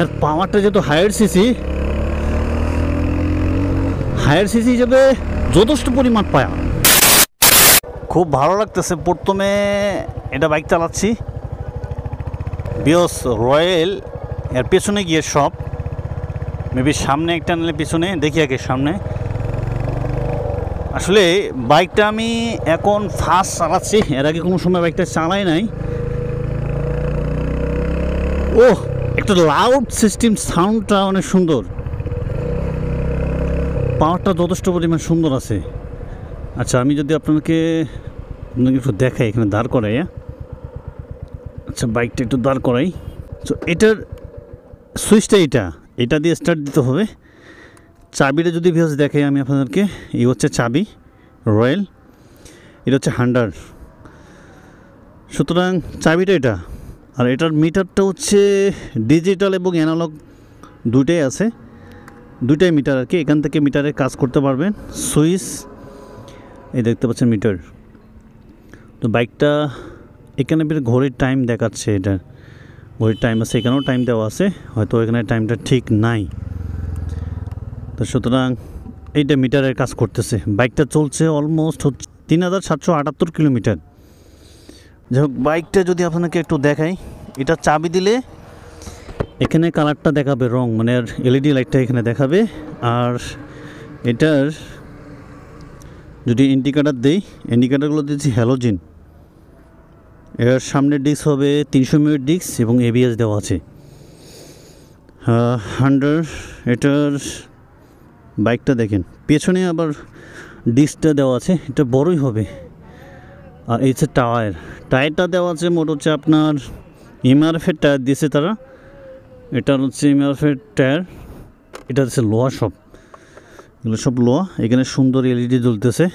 এর পাওয়ারটা যেহেতু হায়ার সিসি হিসেবে যথেষ্ট পরিমাণ পায়া, খুব ভালো লাগতেছে। প্রথমে এটা বাইক চালাচ্ছি বিয়স রয়্যাল, এর পেছনে গিয়ে সব মেবি সামনে একটা নিলে পেছনে দেখি আগে সামনে। আসলে বাইকটা আমি এখন ফার্স্ট চালাচ্ছি, এর আগে কোনো সময় বাইকটা চালাই নাই। ওহ, একটা লাউড সিস্টেম, সাউন্ডটা অনেক সুন্দর, পাওয়ারটা যথেষ্ট পরিমাণ সুন্দর আছে। আচ্ছা, আমি যদি আপনাকে একটু দেখাই, এখানে দাঁড় করাই। আচ্ছা, বাইকটা একটু দাঁড় করাই। তো এটার সুইচটা এটা দিয়ে স্টার্ট দিতে হবে। চাবিটা যদি ভিউজ দেখাই আমি আপনাদেরকে, এই হচ্ছে চাবি রয়্যাল, এটা হচ্ছে 100। সুতরাং চাবিটা এটা, আর এটার মিটারটা হচ্ছে ডিজিটাল এবং অ্যানালগ দুইটাই আছে, দুইটাই মিটার আর কি। এখান থেকে মিটারে কাজ করতে পারবেন। সুইচ এই দেখতে পাচ্ছেন মিটার। তো বাইকটা এখানে বের ঘড়ির টাইম দেখাচ্ছে, এটার ঘড়ির টাইম আছে, এখানেও টাইম দেওয়া আছে, হয়তো এখানে টাইমটা ঠিক নাই। তো সুতরাং এইটা মিটারের কাজ করতেছে। বাইকটা চলছে অলমোস্ট 3778 কিলোমিটার। যাই হোক, বাইকটা যদি আপনাকে একটু দেখাই, এটা চাবি দিলে এখানে কালারটা দেখাবে, রং মানে এলইডি লাইটটা এখানে দেখাবে। আর এটার যদি ইন্ডিকেটার দেই, ইন্ডিকেটারগুলো দিচ্ছি হ্যালোজিন। এর সামনের ডিস্ক হবে 300 মিটার ডিস্ক এবং এবিএস দেওয়া আছে। 100 এটার বাইকটা দেখেন, পেছনে আবার ডিস্কটা দেওয়া আছে, এটা বড়ই হবে। আর এই হচ্ছে টায়ারটা দেওয়া আছে মোট হচ্ছে আপনার এমআরএফের টায়ার দিয়েছে তারা, এটা হচ্ছে এমআরএফের টায়ার। এটা হচ্ছে লোহা, সব এগুলো সব লোহা। এখানে সুন্দর এলইডি জ্বলতেছে।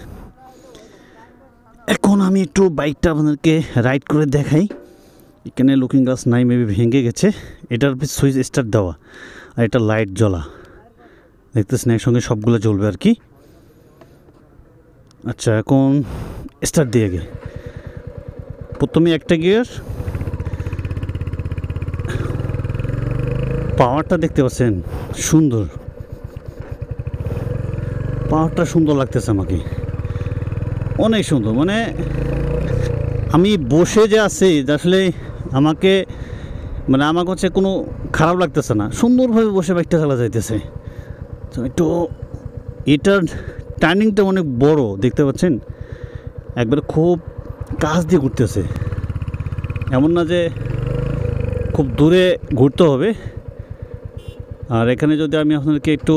এখন আমি একটু বাইকটা আপনাদেরকে রাইড করে দেখাই। এখানে লুকিং গ্লাস নাই, মেবি ভেঙে গেছে। এটার সুইচ স্টার্ট দেওয়া, আর এটা লাইট জ্বলা দেখতেছেন, একসঙ্গে সবগুলো জ্বলবে আর কি। আচ্ছা, এখন স্টার্ট দিয়ে গে, প্রথমে একটা গিয়ার। পাওয়ারটা দেখতে পাচ্ছেন সুন্দর, পাওয়ারটা সুন্দর লাগতেছে আমাকে, অনেক সুন্দর। মানে আমি বসে যে আছি, আসলে আমাকে মানে আমার কাছে কোনো খারাপ লাগতেছে না, সুন্দরভাবে বসে বাইকটা চালা যাইতেছে। তো একটু এটার টার্নিংটা অনেক বড় দেখতে পাচ্ছেন, একবারে খুব কাছ দিয়ে ঘুরতেছে, এমন না যে খুব দূরে ঘুরতে হবে। আর এখানে যদি আমি আপনাদেরকে একটু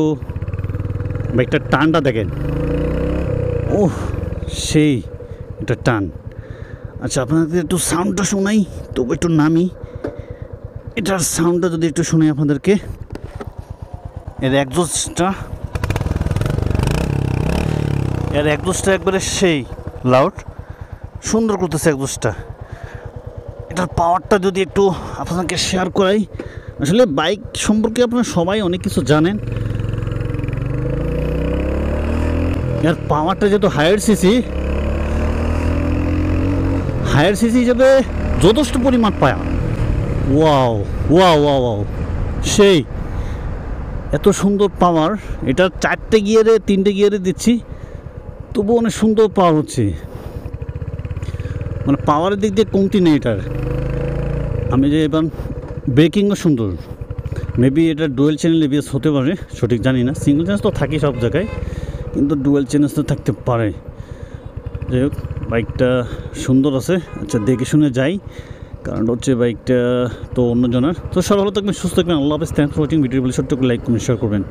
বাইকটার টানটা দেখেন, ওহ সেই এটা টান। আচ্ছা, আপনাদের একটু সাউন্ডটা শোনাই, তবু একটু নামি। এটার সাউন্ডটা যদি একটু শোনাই আপনাদেরকে, এর একজস্টটা একবারে সেই লাউড, সুন্দর করতেছে একজস্টটা। এটার পাওয়ারটা যদি একটু আপনাকে শেয়ার করাই, আসলে বাইক সম্পর্কে আপনারা সবাই অনেক কিছু জানেন। এর পাওয়ারটা যেহেতু হায়ার সিসি হিসেবে যথেষ্ট পরিমাণ পায়া। ওয়াও ওয়াও ওয়াও ওয়াও, সেই এত সুন্দর পাওয়ার। এটা 4টে গিয়ারে 3টে গিয়ারে দিচ্ছি, তবু অনেক সুন্দর পাওয়ার হচ্ছে, মানে পাওয়ারের দিক দিয়ে কমতি নেই এটার। আমি যে এবার ব্রেকিংও সুন্দর, মেবি এটা ডুয়েল চ্যানেল এবিএস হতে পারে, সঠিক জানি না। সিঙ্গল চ্যানেল তো থাকি সব জায়গায়, কিন্তু ডুয়েল চ্যানেল তো থাকতে পারে। যাই হোক, বাইকটা সুন্দর আছে। আচ্ছা, দেখে শুনে যাই, কারণ হচ্ছে বাইকটা তো অন্যজনের। তো সব ভালো থাকবেন, সুস্থ থাকবেন, আল্লাহ হাফেজ। Thanks for watching. ভিডিও বলে ছোট্ট লাইক কমেন্ট শেয়ার করবেন।